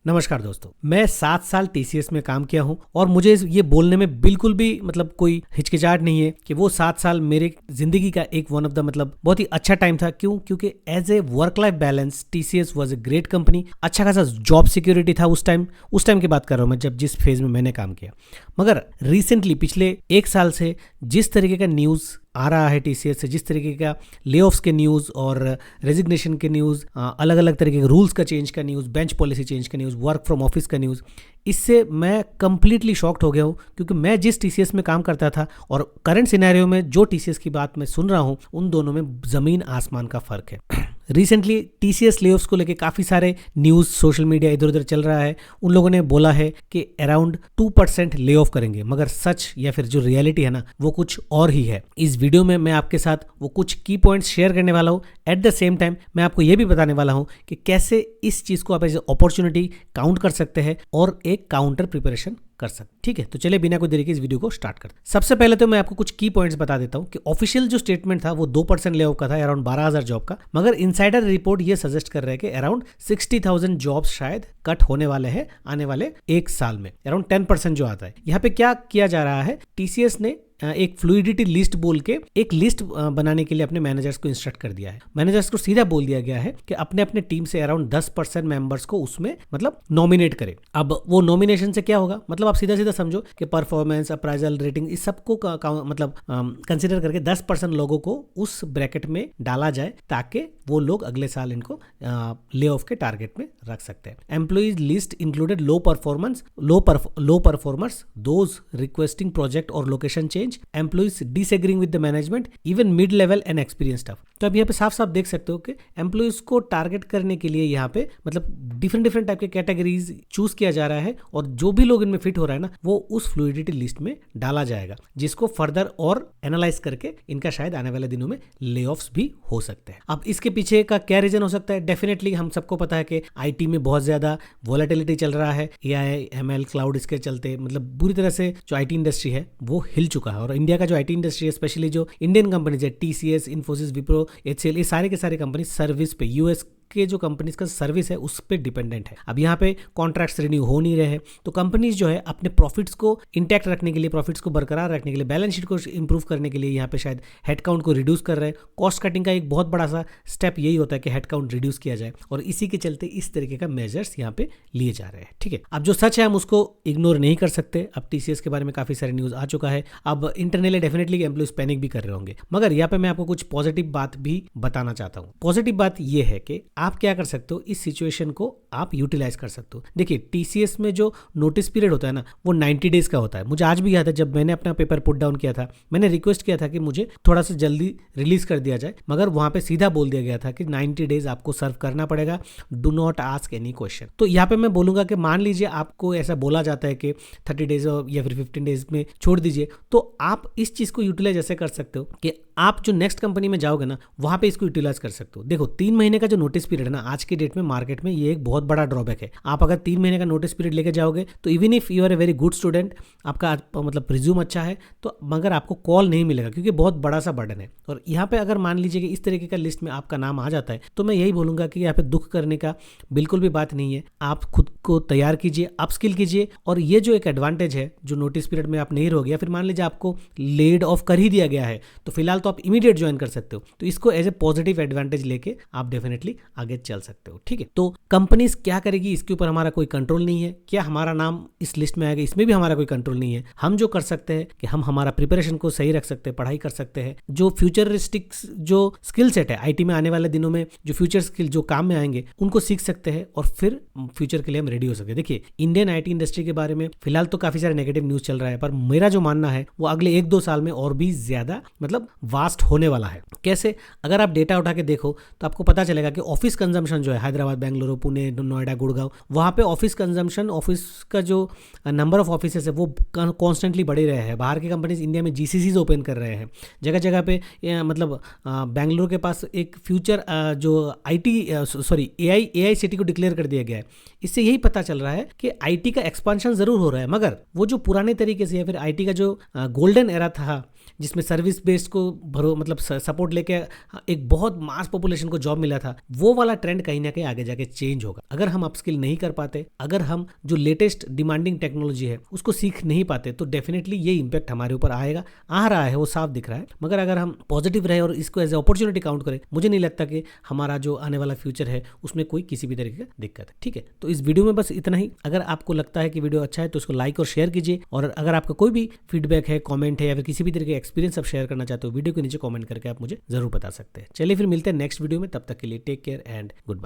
नमस्कार दोस्तों, मैं 7 साल टीसीएस में काम किया हूं और मुझे ये बोलने में बिल्कुल भी कोई हिचकिचाहट नहीं है कि वो 7 साल मेरे जिंदगी का एक वन ऑफ द बहुत ही अच्छा टाइम था। क्योंकि as a work life balance TCS was a great company. अच्छा खासा जॉब सिक्योरिटी था उस टाइम की बात कर रहा हूं मैं, जब जिस फेज में मैंने काम किया। मगर रिसेंटली पिछले 1 साल से जिस तरीके का न्यूज़ आ रहा है टीसीएस से, जिस तरीके का लेऑफ्स के न्यूज़ और रेजिग्नेशन के न्यूज़, अलग अलग तरीके के रूल्स का चेंज का न्यूज़, बेंच पॉलिसी चेंज का न्यूज़, वर्क फ्रॉम ऑफिस का न्यूज़, इससे मैं कंप्लीटली शॉक्ड हो गया हूँ। क्योंकि मैं जिस टीसीएस में काम करता था और करंट सिनेरियो में जो टीसीएस की बात मैं सुन रहा हूँ, उन दोनों में ज़मीन आसमान का फ़र्क है। रिसेंटली टीसीएस लेऑफ्स को लेके काफ़ी सारे न्यूज़ सोशल मीडिया इधर उधर चल रहा है। उन लोगों ने बोला है कि अराउंड 2% ले ऑफ करेंगे, मगर सच या फिर जो रियलिटी है ना, वो कुछ और ही है। इस वीडियो में मैं आपके साथ वो कुछ की पॉइंट्स शेयर करने वाला हूँ। एट द सेम टाइम मैं आपको ये भी बताने वाला हूँ कि कैसे इस चीज़ को आप एज अपॉर्चुनिटी काउंट कर सकते हैं और एक काउंटर प्रिपरेशन कर सकते। ठीक है, तो चलिए बिना कोई देरी के इस वीडियो को स्टार्ट करते हैं। सबसे पहले तो मैं आपको कुछ की पॉइंट्स बता देता हूं कि ऑफिशियल जो स्टेटमेंट था वो 2% ले ऑफ का था, अराउंड 12,000 जॉब का। मगर इनसाइडर रिपोर्ट ये सजेस्ट कर रहे हैं कि अराउंड 60,000 जॉब्स शायद कट होने वाले हैं आने वाले 1 साल में, अराउंड 10% जो आता है। यहाँ पे क्या किया जा रहा है, टीसीएस ने एक फ्लूइडिटी लिस्ट बोल के एक लिस्ट बनाने के लिए अपने मैनेजर्स को इंस्ट्रक्ट कर दिया है। मैनेजर्स को सीधा बोल दिया गया है कि अपने अपने टीम से अराउंड 10% मेंबर्स को उसमें नॉमिनेट करें। अब वो नॉमिनेशन से क्या होगा, आप सीधा सीधा समझो कि परफॉर्मेंस, अप्राइजल, रेटिंग, इस सबको कंसिडर करके 10% लोगों को उस ब्रैकेट में डाला जाए ताकि वो लोग अगले साल इनको ले ऑफ के टारगेट में रख सकते हैं। Employees list included low performers, those requesting project और location change, employees disagreeing with the management, even mid level and experience staff. तो अब यहाँ पे साफ साफ देख सकते हो कि एम्प्लॉइज को टारगेट करने के लिए यहाँ पे डिफरेंट टाइप के कैटेगरीज चूज किया जा रहा है और जो भी लोग इनमें फिट हो रहा है ना, वो उस फ्लूइडिटी लिस्ट में डाला जाएगा, जिसको फर्दर और एनालाइज करके इनका शायद आने वाले दिनों में ले ऑफ्स भी हो सकते हैं। अब इसके पीछे का क्या रीजन हो सकता है? डेफिनेटली हम सबको पता है कि आईटी में बहुत ज्यादा वॉलेटिलिटी चल रहा है। एआई, एमएल, क्लाउड, इसके चलते बुरी तरह से जो आईटी इंडस्ट्री है वो हिल चुका है। और इंडिया का जो आईटी इंडस्ट्री है, स्पेशली जो इंडियन कंपनीज है, टीसीएस, इन्फोसिस, विप्रो, एचसीएल, ये सारे के सारे कंपनी सर्विस पे, यूएस के जो कंपनीज का सर्विस है उस पे डिपेंडेंट है। अब यहाँ पे कॉन्ट्रैक्ट्स रिन्यू हो नहीं रहे हैं, तो कंपनीज जो है अपने प्रॉफिट्स को इंटैक्ट रखने के लिए, प्रॉफिट्स को बरकरार रखने के लिए, बैलेंस शीट को इंप्रूव करने के लिए यहाँ पे शायद हेडकाउंट को रिड्यूस कर रहे हैं। कॉस्ट कटिंग का एक बहुत बड़ा सा स्टेप यही होता है कि हेडकाउंट रिड्यूस किया जाए, और इसी के चलते इस तरीके का मेजर्स यहाँ पे लिए जा रहे हैं। ठीक है, अब जो सच है हम उसको इग्नोर नहीं कर सकते। अब टीसीएस के बारे में काफी सारे न्यूज आ चुका है। अब इंटरनली डेफिनेटली एम्प्लॉइज पैनिक भी कर रहे होंगे, मगर यहाँ पे मैं आपको कुछ पॉजिटिव बात भी बताना चाहता हूँ। पॉजिटिव बात यह है कि आप क्या कर सकते हो, इस सिचुएशन को आप यूटिलाइज कर सकते हो। देखिए, टीसीएस में जो नोटिस पीरियड होता है ना, वो 90 डेज का होता है। मुझे आज भी याद है, जब मैंने अपना पेपर पुट डाउन किया था, मैंने रिक्वेस्ट किया था कि मुझे थोड़ा सा जल्दी रिलीज कर दिया जाए, मगर वहां पे सीधा बोल दिया गया था कि 90 डेज आपको सर्व करना पड़ेगा, do not ask any question. तो यहाँ पे मैं बोलूंगा कि मान लीजिए आपको ऐसा बोला जाता है कि 30 डेज या फिर 15 डेज में छोड़ दीजिए, तो आप इस चीज को यूटिलाइज ऐसे कर सकते हो कि आप जो नेक्स्ट कंपनी में जाओगे ना, वहां पे इसको यूटिलाइज कर सकते हो। देखो, 3 महीने का जो नोटिस पीरियड है ना, आज के डेट में मार्केट में ये एक बहुत बड़ा ड्रॉबैक है। आप अगर 3 महीने का नोटिस पीरियड लेके जाओगे तो even if you are a very good student, आपका रिज्यूम अच्छा है, तो मगर आपको कॉल नहीं मिलेगा, क्योंकि बहुत बड़ा सा बर्डन है। और यहाँ पे अगर मान लीजिए कि इस तरीके का लिस्ट में आपका नाम आ जाता है, तो मैं यही बोलूंगा कि यहाँ पे दुख करने का बिल्कुल भी बात नहीं है। आप खुद को तैयार कीजिए, अपस्किल कीजिए, और ये जो एक एडवांटेज है, जो नोटिस पीरियड में आप नहीं रहोगे, या फिर मान लीजिए आपको लेड ऑफ कर ही दिया गया है, तो फिलहाल तो आप इमीडिएट ज्वाइन कर सकते हो। तो इसको एज ए पॉजिटिव एडवांटेज लेके आप डेफिनेटली आगे चल सकते हो। ठीक है, तो कंपनीज क्या करेगी इसके ऊपर हमारा कोई कंट्रोल नहीं है। क्या हमारा नाम इस लिस्ट में आएगा, इसमें भी हमारा कोई कंट्रोल नहीं है। हम जो कर सकते हैं कि हम हमारा प्रिपरेशन को सही रख सकते हैं, पढ़ाई कर सकते हैं, जो फ्यूचरिस्टिक जो स्किल सेट है आईटी में आने वाले दिनों में, जो फ्यूचर स्किल जो काम में आएंगे, उनको सीख सकते हैं और फिर फ्यूचर के लिए हम रेडी हो सकते हैं। देखिए, इंडियन आईटी इंडस्ट्री के बारे में फिलहाल तो काफी सारे नेगेटिव न्यूज चल रहा है, पर मेरा जो मानना है वो अगले 1-2 साल में और भी ज्यादा वास्ट होने वाला है। कैसे? अगर आप डेटा उठा के देखो तो आपको पता चलेगा कि ऑफिस कंजम्पशन जो है हैदराबाद, बेंगलुरु, पुणे, नोएडा, गुड़गांव, वहाँ पे ऑफिस कंजम्पशन, ऑफिस का जो नंबर ऑफ ऑफिस है वो कॉन्स्टेंटली बढ़ ही रहे हैं। बाहर की कंपनीज इंडिया में जीसीसीज ओपन कर रहे हैं जगह जगह पे। बेंगलुरु के पास एक फ्यूचर जो एआई सिटी को डिक्लेयर कर दिया गया है। इससे यही पता चल रहा है कि आईटी का एक्सपांशन जरूर हो रहा है, मगर वो जो पुराने तरीके से या फिर आईटी का जो गोल्डन एरा था, जिसमें सर्विस बेस्ड को भरो मतलब सपोर्ट लेके एक बहुत मास पॉपुलेशन को जॉब मिला था, वो वाला ट्रेंड कहीं ना कहीं आगे जाके चेंज होगा। अगर हम अपस्किल नहीं कर पाते, अगर हम जो लेटेस्ट डिमांडिंग टेक्नोलॉजी है उसको सीख नहीं पाते, तो डेफिनेटली ये इंपैक्ट हमारे ऊपर आएगा, आ रहा है, वो साफ दिख रहा है। मगर अगर हम पॉजिटिव रहे और इसको एज ए अपॉर्चुनिटी काउंट करें, मुझे नहीं लगता कि हमारा जो आने वाला फ्यूचर है उसमें कोई किसी भी तरीके का दिक्कत है। ठीक है, तो इस वीडियो में बस इतना ही। अगर आपको लगता है कि वीडियो अच्छा है तो उसको लाइक और शेयर कीजिए, और अगर आपका कोई भी फीडबैक है, कमेंट है, या फिर किसी भी तरह के एक्सपीरियंस आप शेयर करना चाहते हो, वीडियो के नीचे कमेंट करके आप मुझे जरूर बता सकते हैं। चलिए फिर मिलते हैं नेक्स्ट वीडियो में, तब तक के लिए take care and good bye.